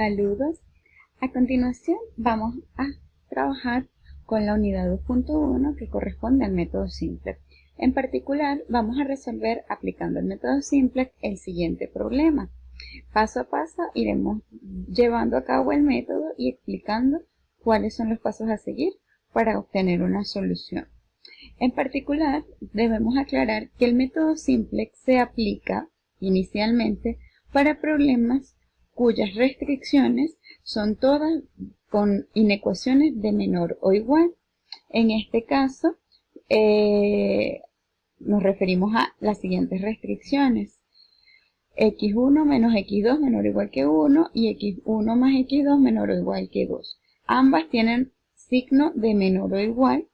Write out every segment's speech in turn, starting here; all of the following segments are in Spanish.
Saludos. A continuación vamos a trabajar con la unidad 2.1 que corresponde al método Simplex. En particular vamos a resolver aplicando el método Simplex el siguiente problema. Paso a paso iremos llevando a cabo el método y explicando cuáles son los pasos a seguir para obtener una solución. En particular debemos aclarar que el método Simplex se aplica inicialmente para problemas cuyas restricciones son todas con inecuaciones de menor o igual. En este caso nos referimos a las siguientes restricciones: x1 menos x2 menor o igual que 1 y x1 más x2 menor o igual que 2. Ambas tienen signo de menor o igual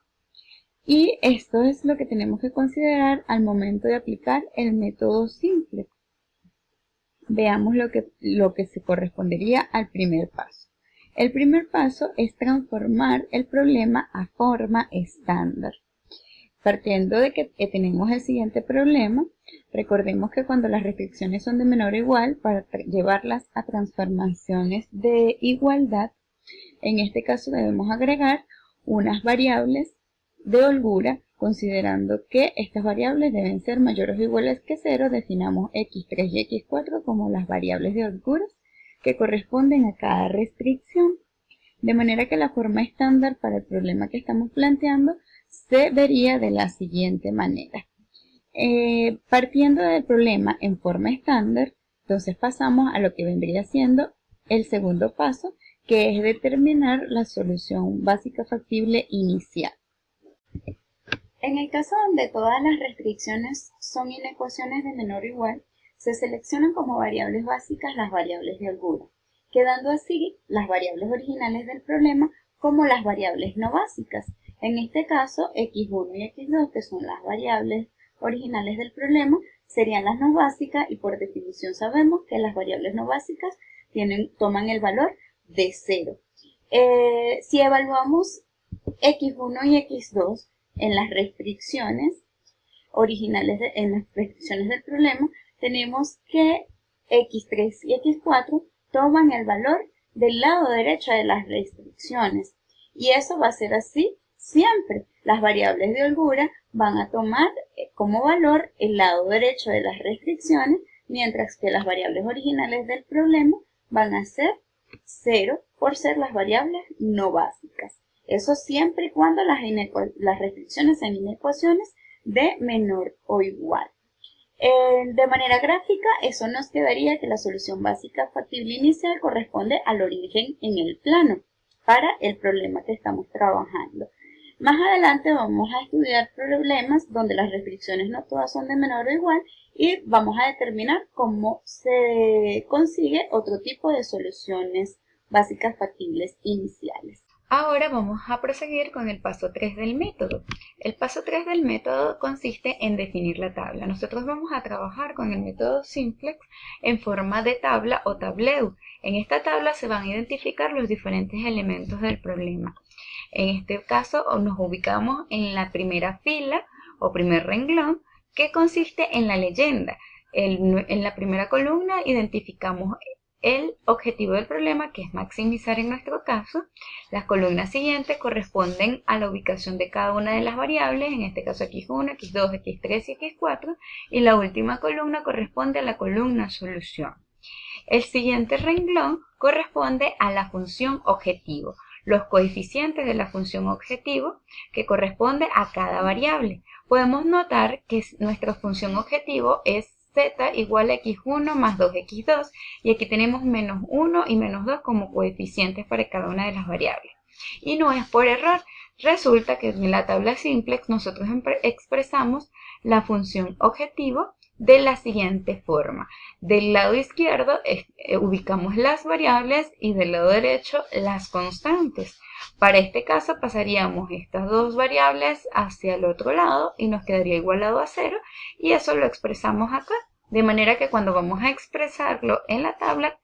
y esto es lo que tenemos que considerar al momento de aplicar el método Simplex. Veamos lo que se correspondería al primer paso. El primer paso es transformar el problema a forma estándar. Partiendo de que tenemos el siguiente problema, recordemos que cuando las restricciones son de menor o igual, para llevarlas a transformaciones de igualdad, en este caso debemos agregar unas variables de holgura, considerando que estas variables deben ser mayores o iguales que 0, definamos x3 y x4 como las variables de holgura que corresponden a cada restricción. De manera que la forma estándar para el problema que estamos planteando se vería de la siguiente manera. Partiendo del problema en forma estándar, entonces pasamos a lo que vendría siendo el segundo paso, que es determinar la solución básica factible inicial. En el caso donde todas las restricciones son inecuaciones de menor o igual, se seleccionan como variables básicas las variables de holgura, quedando así las variables originales del problema como las variables no básicas. En este caso, x1 y x2, que son las variables originales del problema, serían las no básicas y por definición sabemos que las variables no básicas toman el valor de 0. Si evaluamos x1 y x2 en las restricciones originales, en las restricciones del problema, tenemos que x3 y x4 toman el valor del lado derecho de las restricciones. Y eso va a ser así siempre. Las variables de holgura van a tomar como valor el lado derecho de las restricciones, mientras que las variables originales del problema van a ser 0 por ser las variables no básicas. Eso siempre y cuando las restricciones sean inecuaciones de menor o igual. De manera gráfica, eso nos quedaría que la solución básica factible inicial corresponde al origen en el plano para el problema que estamos trabajando. Más adelante vamos a estudiar problemas donde las restricciones no todas son de menor o igual y vamos a determinar cómo se consigue otro tipo de soluciones básicas factibles iniciales. Ahora vamos a proseguir con el paso 3 del método. El paso 3 del método consiste en definir la tabla. Nosotros vamos a trabajar con el método Simplex en forma de tabla o tablero. En esta tabla se van a identificar los diferentes elementos del problema. En este caso nos ubicamos en la primera fila o primer renglón, que consiste en la leyenda. En la primera columna identificamos el objetivo del problema, que es maximizar en nuestro caso. Las columnas siguientes corresponden a la ubicación de cada una de las variables, en este caso x1, x2, x3 y x4, y la última columna corresponde a la columna solución. El siguiente renglón corresponde a la función objetivo, los coeficientes de la función objetivo que corresponde a cada variable. Podemos notar que nuestra función objetivo es z igual a x1 más 2x2 y aquí tenemos menos 1 y menos 2 como coeficientes para cada una de las variables. Y no es por error, resulta que en la tabla Simplex nosotros expresamos la función objetivo de la siguiente forma. Del lado izquierdo ubicamos las variables y del lado derecho las constantes. Para este caso pasaríamos estas dos variables hacia el otro lado y nos quedaría igualado a 0 y eso lo expresamos acá. De manera que cuando vamos a expresarlo en la tabla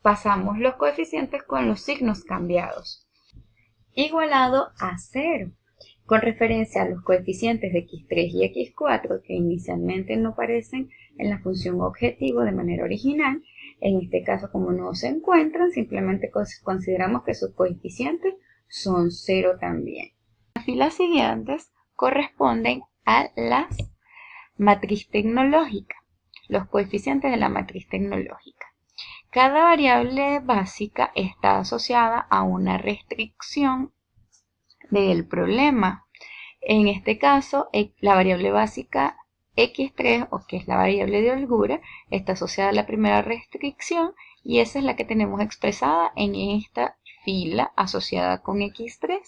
pasamos los coeficientes con los signos cambiados. Igualado a 0. Con referencia a los coeficientes de x3 y x4 que inicialmente no aparecen en la función objetivo de manera original, En este caso, como no se encuentran, simplemente consideramos que sus coeficientes son 0 también. Las filas siguientes corresponden a las matriz tecnológica, los coeficientes de la matriz tecnológica. Cada variable básica está asociada a una restricción del problema. En este caso, la variable básica x3, o que es la variable de holgura, está asociada a la primera restricción y esa es la que tenemos expresada en esta fila asociada con x3.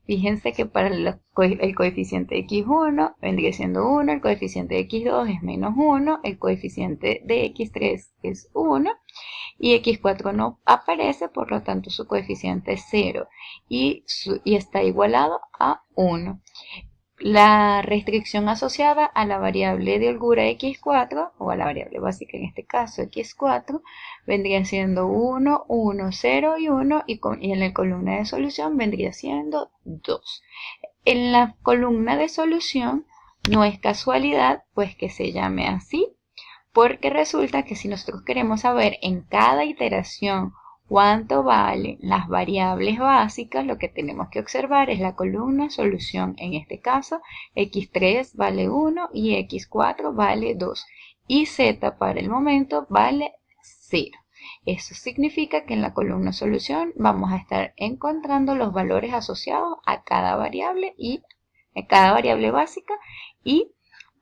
Fíjense que para el coeficiente de x1 vendría siendo 1, el coeficiente de x2 es menos 1, el coeficiente de x3 es 1 y x4 no aparece, por lo tanto su coeficiente es 0 y está igualado a 1. La restricción asociada a la variable de holgura x4, o a la variable básica en este caso x4, vendría siendo 1, 1, 0 y 1, y en la columna de solución vendría siendo 2. En la columna de solución no es casualidad pues que se llame así, porque resulta que si nosotros queremos saber en cada iteración cuánto valen las variables básicas, lo que tenemos que observar es la columna solución. En este caso, x3 vale 1 y x4 vale 2. Y z para el momento vale 0. Eso significa que en la columna solución vamos a estar encontrando los valores asociados a cada variable básica y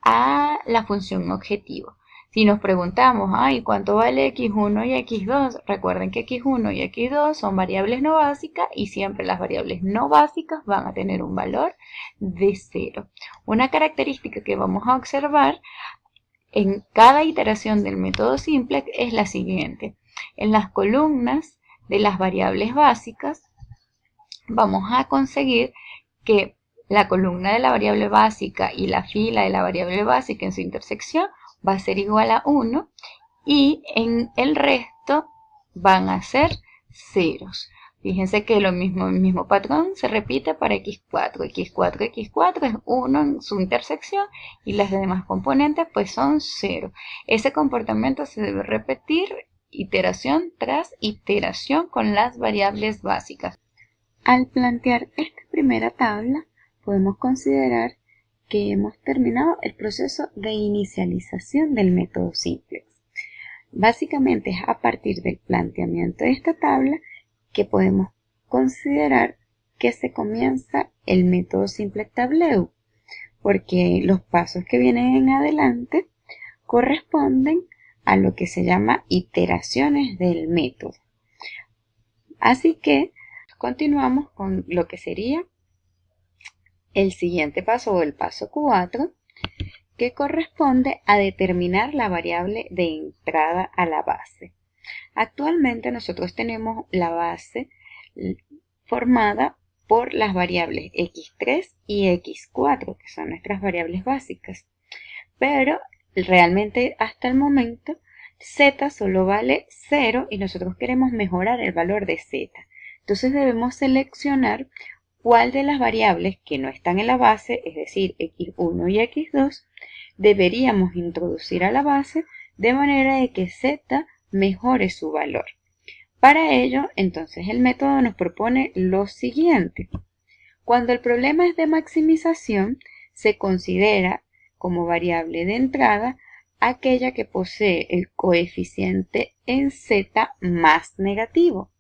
a la función objetivo. Si nos preguntamos, ¿cuánto vale x1 y x2? Recuerden que x1 y x2 son variables no básicas y siempre las variables no básicas van a tener un valor de 0. Una característica que vamos a observar en cada iteración del método simplex es la siguiente. En las columnas de las variables básicas vamos a conseguir que la columna de la variable básica y la fila de la variable básica en su intersección va a ser igual a 1 y en el resto van a ser ceros. Fíjense que el mismo patrón se repite para x4. x4 es 1 en su intersección y las demás componentes pues son 0. Ese comportamiento se debe repetir iteración tras iteración con las variables básicas. Al plantear esta primera tabla, podemos considerar que hemos terminado el proceso de inicialización del método simplex. Básicamente es a partir del planteamiento de esta tabla que podemos considerar que se comienza el método simplex tableu, porque los pasos que vienen en adelante corresponden a lo que se llama iteraciones del método. Así que continuamos con lo que sería el siguiente paso o el paso 4, que corresponde a determinar la variable de entrada a la base. Actualmente nosotros tenemos la base formada por las variables x3 y x4, que son nuestras variables básicas. Pero realmente hasta el momento z solo vale 0 y nosotros queremos mejorar el valor de z. Entonces debemos seleccionar cuál de las variables que no están en la base, es decir, x1 y x2, deberíamos introducir a la base de manera de que z mejore su valor. Para ello, entonces, el método nos propone lo siguiente. Cuando el problema es de maximización, se considera como variable de entrada aquella que posee el coeficiente en z más negativo.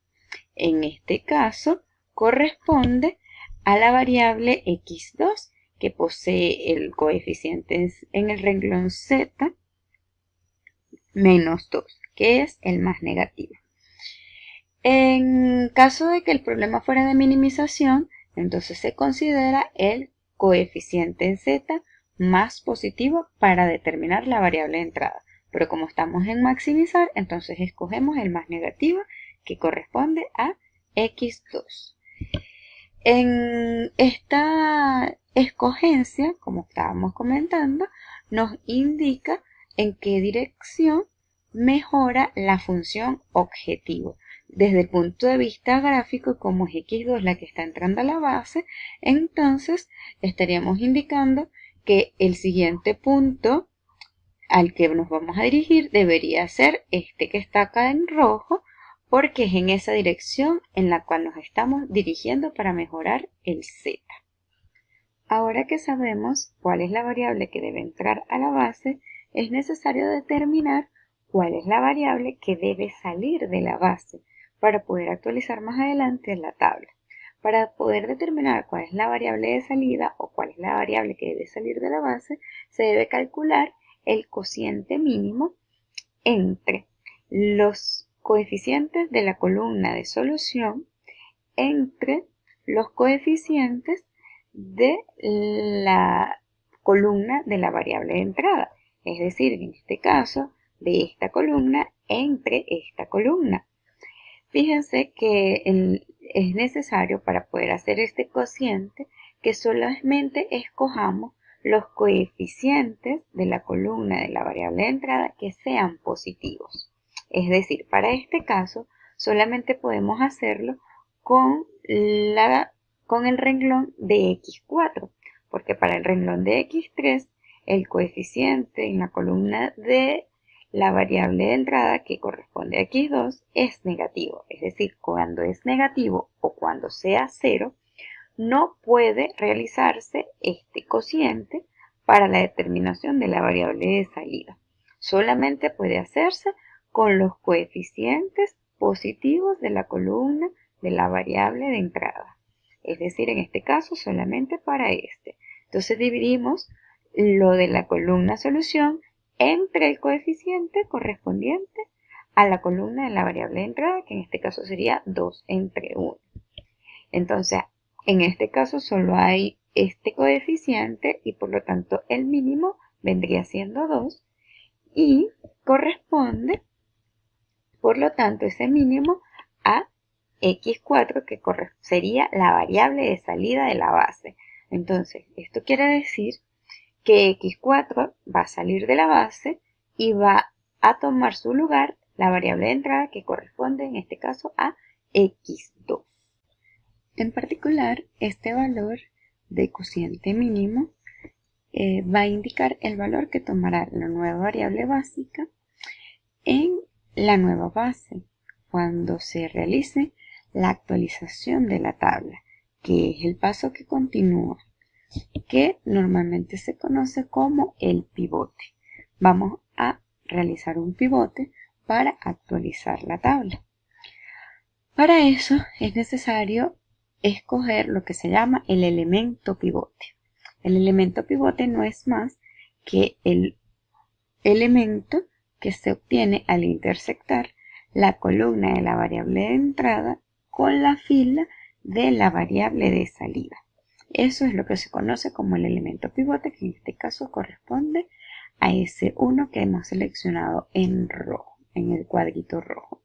En este caso, corresponde a la variable x2, que posee el coeficiente en el renglón z menos 2, que es el más negativo. En caso de que el problema fuera de minimización, entonces se considera el coeficiente en z más positivo para determinar la variable de entrada. Pero como estamos en maximizar, entonces escogemos el más negativo, que corresponde a x2. En esta escogencia, como estábamos comentando, nos indica en qué dirección mejora la función objetivo. Desde el punto de vista gráfico, como es x2 la que está entrando a la base, entonces estaríamos indicando que el siguiente punto al que nos vamos a dirigir debería ser este que está acá en rojo, porque es en esa dirección en la cual nos estamos dirigiendo para mejorar el z. Ahora que sabemos cuál es la variable que debe entrar a la base, es necesario determinar cuál es la variable que debe salir de la base para poder actualizar más adelante la tabla. Para poder determinar cuál es la variable de salida o cuál es la variable que debe salir de la base, se debe calcular el cociente mínimo entre los coeficientes de la columna de solución entre los coeficientes de la columna de la variable de entrada. Es decir, en este caso, de esta columna entre esta columna. Fíjense que es necesario para poder hacer este cociente que solamente escojamos los coeficientes de la columna de la variable de entrada que sean positivos. Es decir, para este caso solamente podemos hacerlo con el renglón de x4, porque para el renglón de x3 el coeficiente en la columna de la variable de entrada que corresponde a x2 es negativo, es decir, cuando es negativo o cuando sea 0, no puede realizarse este cociente para la determinación de la variable de salida. Solamente puede hacerse con los coeficientes positivos de la columna de la variable de entrada. Es decir, en este caso solamente para este. Entonces dividimos lo de la columna solución entre el coeficiente correspondiente a la columna de la variable de entrada, que en este caso sería 2 entre 1. Entonces, en este caso solo hay este coeficiente y por lo tanto el mínimo vendría siendo 2 y corresponde, por lo tanto, ese mínimo a x4, que sería la variable de salida de la base. Entonces, esto quiere decir que x4 va a salir de la base y va a tomar su lugar la variable de entrada que corresponde en este caso a x2. En particular, este valor de cociente mínimo va a indicar el valor que tomará la nueva variable básica en la nueva base cuando se realice la actualización de la tabla, que es el paso que continúa, que normalmente se conoce como el pivote. Vamos a realizar un pivote para actualizar la tabla. Para eso es necesario escoger lo que se llama el elemento pivote. El elemento pivote no es más que el elemento que se obtiene al intersectar la columna de la variable de entrada con la fila de la variable de salida. Eso es lo que se conoce como el elemento pivote, que en este caso corresponde a ese 1 que hemos seleccionado en rojo, en el cuadrito rojo.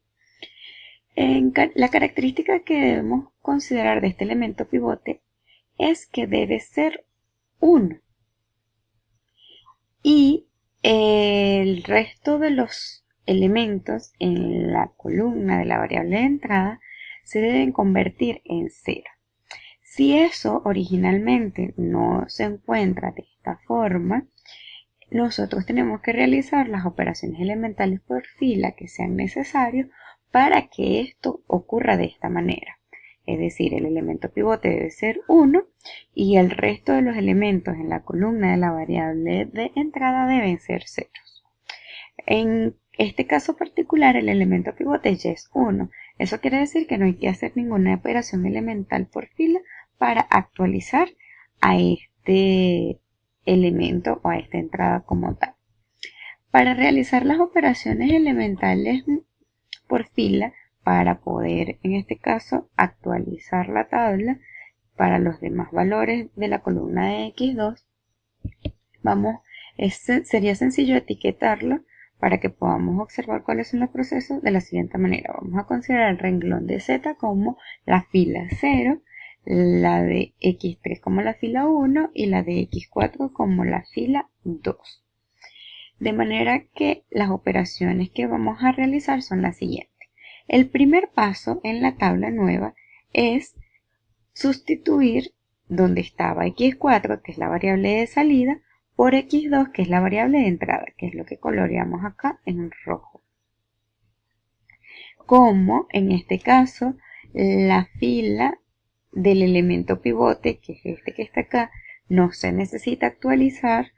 La característica que debemos considerar de este elemento pivote es que debe ser 1. Y el resto de los elementos en la columna de la variable de entrada se deben convertir en 0. Si eso originalmente no se encuentra de esta forma, nosotros tenemos que realizar las operaciones elementales por fila que sean necesarias para que esto ocurra de esta manera. Es decir, el elemento pivote debe ser 1 y el resto de los elementos en la columna de la variable de entrada deben ser ceros. En este caso particular, el elemento pivote ya es 1. Eso quiere decir que no hay que hacer ninguna operación elemental por fila para actualizar a este elemento o a esta entrada como tal. Para realizar las operaciones elementales por fila, para poder en este caso actualizar la tabla para los demás valores de la columna de x2, sería sencillo etiquetarlo para que podamos observar cuáles son los procesos de la siguiente manera. Vamos a considerar el renglón de z como la fila 0, la de x3 como la fila 1 y la de x4 como la fila 2. De manera que las operaciones que vamos a realizar son las siguientes. El primer paso en la tabla nueva es sustituir donde estaba x4, que es la variable de salida, por x2, que es la variable de entrada, que es lo que coloreamos acá en rojo. Como en este caso la fila del elemento pivote, que es este que está acá, no se necesita actualizar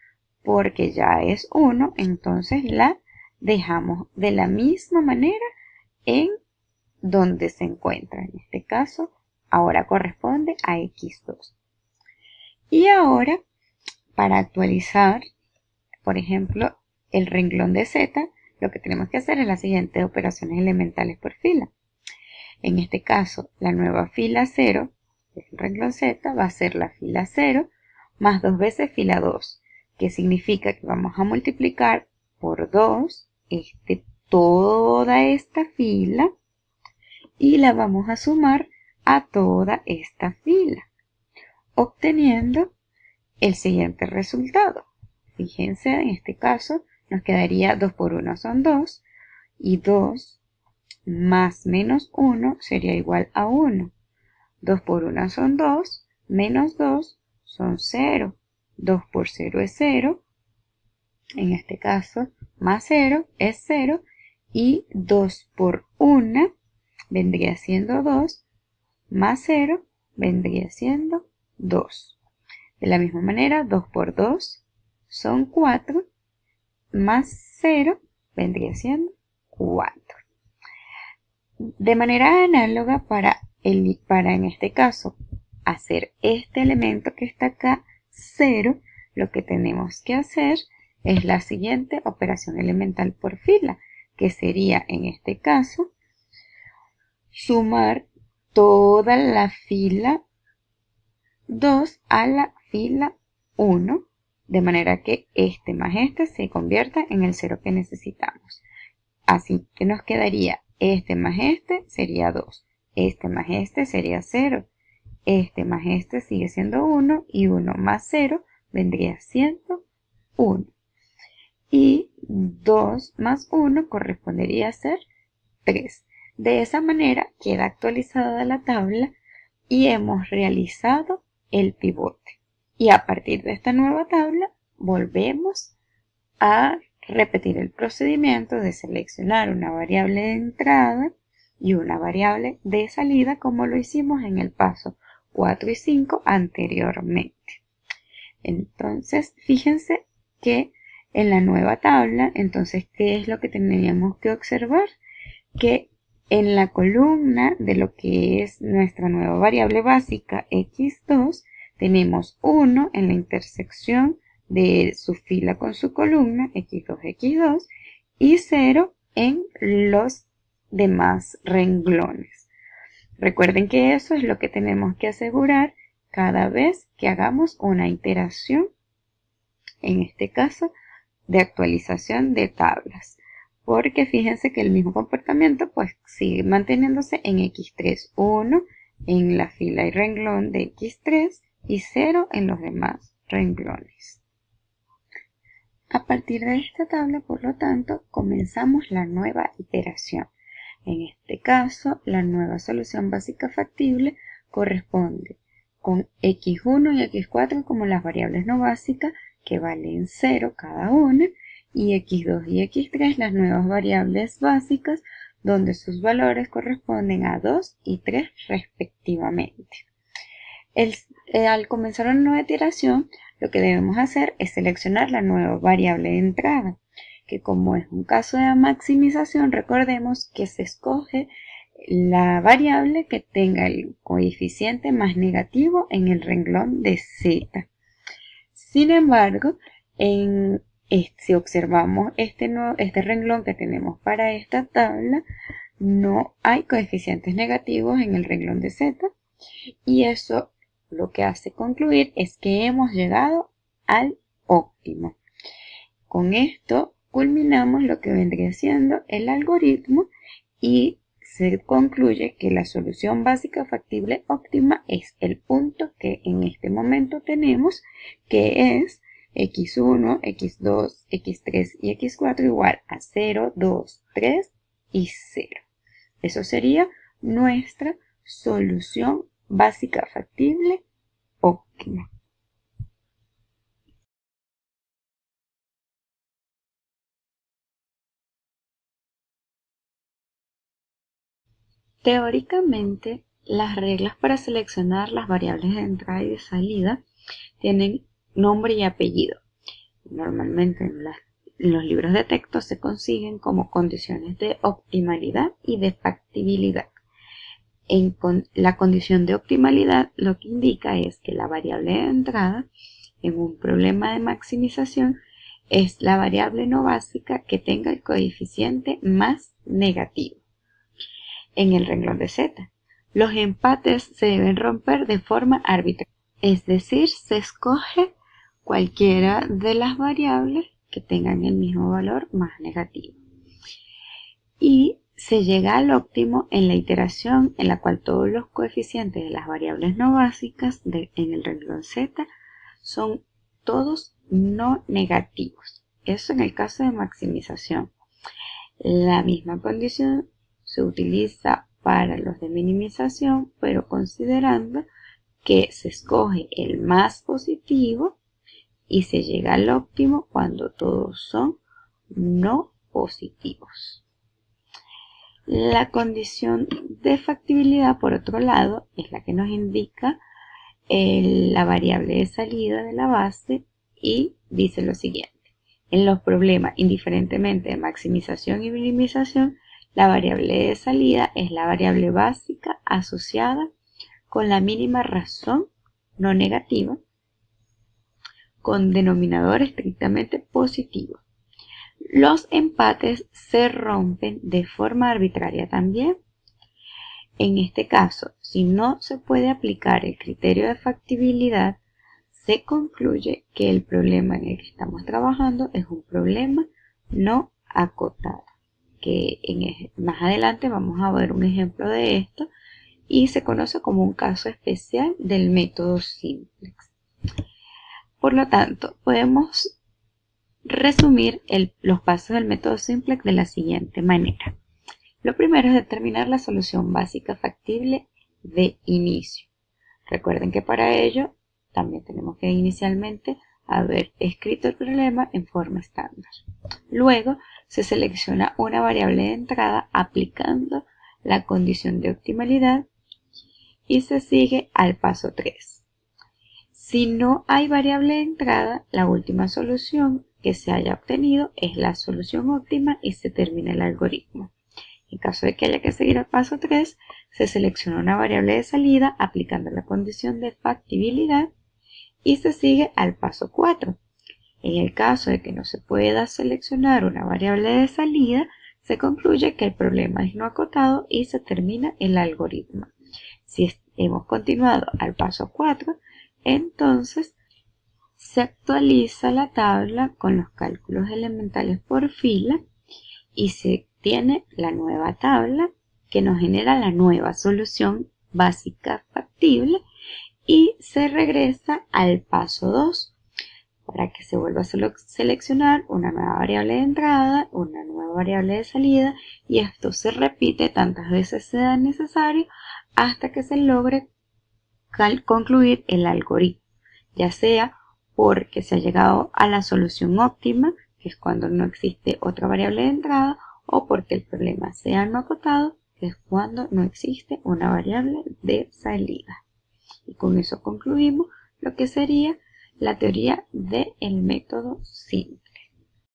porque ya es 1, entonces la dejamos de la misma manera en donde se encuentra. En este caso, ahora corresponde a x2. Y ahora, para actualizar, por ejemplo, el renglón de z, lo que tenemos que hacer es las siguientes operaciones elementales por fila. En este caso, la nueva fila 0, que es el renglón z, va a ser la fila 0 más 2 veces fila 2, que significa que vamos a multiplicar por 2 toda esta fila y la vamos a sumar a toda esta fila, obteniendo el siguiente resultado. Fíjense, en este caso nos quedaría 2 por 1 son 2 y 2 más menos 1 sería igual a 1. 2 por 1 son 2, menos 2 son 0. 2 por 0 es 0, en este caso más 0 es 0 y 2 por 1 vendría siendo 2, más 0 vendría siendo 2. De la misma manera, 2 por 2 son 4, más 0 vendría siendo 4. De manera análoga, para en este caso hacer este elemento que está acá, 0, lo que tenemos que hacer es la siguiente operación elemental por fila, que sería en este caso sumar toda la fila 2 a la fila 1, de manera que este más este se convierta en el 0 que necesitamos. Así que nos quedaría este más este sería 2, este más este sería 0, este más este sigue siendo 1 y 1 más 0 vendría siendo 1. Y 2 más 1 correspondería a ser 3. De esa manera queda actualizada la tabla y hemos realizado el pivote. Y a partir de esta nueva tabla volvemos a repetir el procedimiento de seleccionar una variable de entrada y una variable de salida, como lo hicimos en el paso 4 y 5 anteriormente. Entonces, fíjense que en la nueva tabla, entonces, ¿qué es lo que teníamos que observar? Que en la columna de lo que es nuestra nueva variable básica x2, tenemos 1 en la intersección de su fila con su columna x2, x2 y 0 en los demás renglones. Recuerden que eso es lo que tenemos que asegurar cada vez que hagamos una iteración, en este caso de actualización de tablas, porque fíjense que el mismo comportamiento pues sigue manteniéndose en x3, 1 en la fila y renglón de x3 y 0 en los demás renglones. A partir de esta tabla, por lo tanto, comenzamos la nueva iteración. En este caso, la nueva solución básica factible corresponde con x1 y x4 como las variables no básicas que valen 0 cada una, y x2 y x3 las nuevas variables básicas donde sus valores corresponden a 2 y 3 respectivamente. Al comenzar una nueva iteración, lo que debemos hacer es seleccionar la nueva variable de entrada, que como es un caso de maximización, recordemos que se escoge la variable que tenga el coeficiente más negativo en el renglón de z. Sin embargo, si observamos este renglón que tenemos para esta tabla, no hay coeficientes negativos en el renglón de z, y eso lo que hace concluir es que hemos llegado al óptimo. Con esto culminamos lo que vendría siendo el algoritmo y se concluye que la solución básica factible óptima es el punto que en este momento tenemos, que es x1, x2, x3 y x4 igual a 0, 2, 3 y 0. Eso sería nuestra solución básica factible óptima. Teóricamente, las reglas para seleccionar las variables de entrada y de salida tienen nombre y apellido. Normalmente en los libros de texto se consiguen como condiciones de optimalidad y de factibilidad. La condición de optimalidad lo que indica es que la variable de entrada en un problema de maximización es la variable no básica que tenga el coeficiente más negativo. En el renglón de Z, los empates se deben romper de forma arbitraria, es decir, se escoge cualquiera de las variables que tengan el mismo valor más negativo. Y se llega al óptimo en la iteración en la cual todos los coeficientes de las variables no básicas en el renglón Z son todos no negativos. Eso en el caso de maximización. La misma condición se utiliza para los de minimización, pero considerando que se escoge el más positivo y se llega al óptimo cuando todos son no positivos. La condición de factibilidad, por otro lado, es la que nos indica la variable de salida de la base y dice lo siguiente. En los problemas, indiferentemente de maximización y minimización, la variable de salida es la variable básica asociada con la mínima razón no negativa con denominador estrictamente positivo. Los empates se rompen de forma arbitraria también. En este caso, si no se puede aplicar el criterio de factibilidad, se concluye que el problema en el que estamos trabajando es un problema no acotado, que más adelante vamos a ver un ejemplo de esto y se conoce como un caso especial del método simplex. Por lo tanto, podemos resumir los pasos del método simplex de la siguiente manera. Lo primero es determinar la solución básica factible de inicio. Recuerden que para ello también tenemos que inicialmente haber escrito el problema en forma estándar. Luego se selecciona una variable de entrada aplicando la condición de optimalidad y se sigue al paso 3. Si no hay variable de entrada, la última solución que se haya obtenido es la solución óptima y se termina el algoritmo. En caso de que haya que seguir al paso 3, se selecciona una variable de salida aplicando la condición de factibilidad y se sigue al paso 4. En el caso de que no se pueda seleccionar una variable de salida, se concluye que el problema es no acotado y se termina el algoritmo. Si hemos continuado al paso 4, entonces se actualiza la tabla con los cálculos elementales por fila y se tiene la nueva tabla que nos genera la nueva solución básica factible y se regresa al paso 2 para que se vuelva a seleccionar una nueva variable de entrada, una nueva variable de salida y esto se repite tantas veces sea necesario hasta que se logre concluir el algoritmo, ya sea porque se ha llegado a la solución óptima, que es cuando no existe otra variable de entrada, o porque el problema sea no acotado, que es cuando no existe una variable de salida. Y con eso concluimos lo que sería la teoría del método simplex.